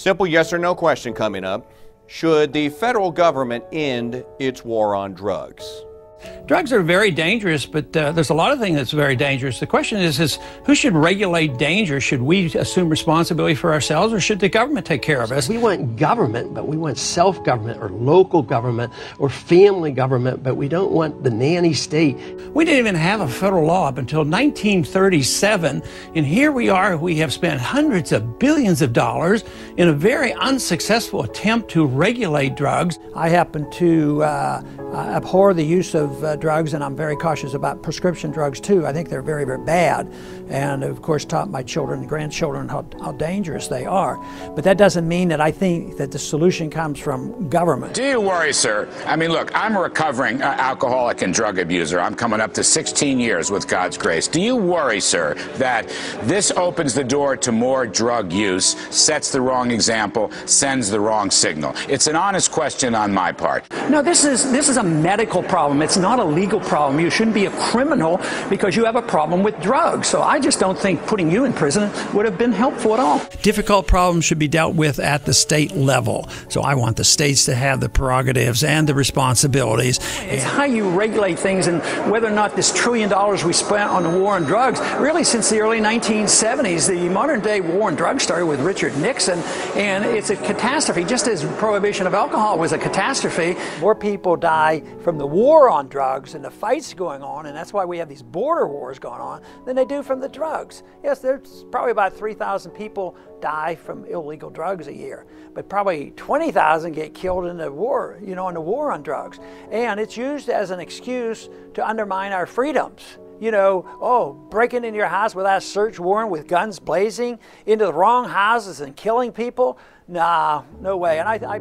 Simple yes or no question coming up. Should the federal government end its war on drugs? Drugs are very dangerous, but there's a lot of things that's very dangerous. The question is who should regulate danger? Should we assume responsibility for ourselves, or should the government take care of us? We want government, but we want self-government or local government or family government, but we don't want the nanny state. We didn't even have a federal law up until 1937, and here we are. We have spent hundreds of billions of dollars in a very unsuccessful attempt to regulate drugs. I happen to abhor the use of drugs, and I'm very cautious about prescription drugs too. I think they're very, very bad, and of course taught my children and grandchildren how dangerous they are. But that doesn't mean that I think that the solution comes from government. Do you worry, sir? I mean, look, I'm a recovering alcoholic and drug abuser. I'm coming up to 16 years with God's grace. Do you worry, sir, that this opens the door to more drug use, sets the wrong example, sends the wrong signal? It's an honest question on my part. No, this is a medical problem. It's not a legal problem. You shouldn't be a criminal because you have a problem with drugs. So I just don't think putting you in prison would have been helpful at all. Difficult problems should be dealt with at the state level. So I want the states to have the prerogatives and the responsibilities. It's how you regulate things, and whether or not this $1 trillion we spent on the war on drugs, really since the early 1970s, the modern day war on drugs started with Richard Nixon, and it's a catastrophe, just as prohibition of alcohol was a catastrophe. More people die from the war on drugs and the fights going on, and that's why we have these border wars going on, than they do from the drugs. Yes, there's probably about 3,000 people die from illegal drugs a year, but probably 20,000 get killed in the war, in the war on drugs. And it's used as an excuse to undermine our freedoms. Breaking into your house without a search warrant with guns blazing into the wrong houses and killing people? Nah, no way. And I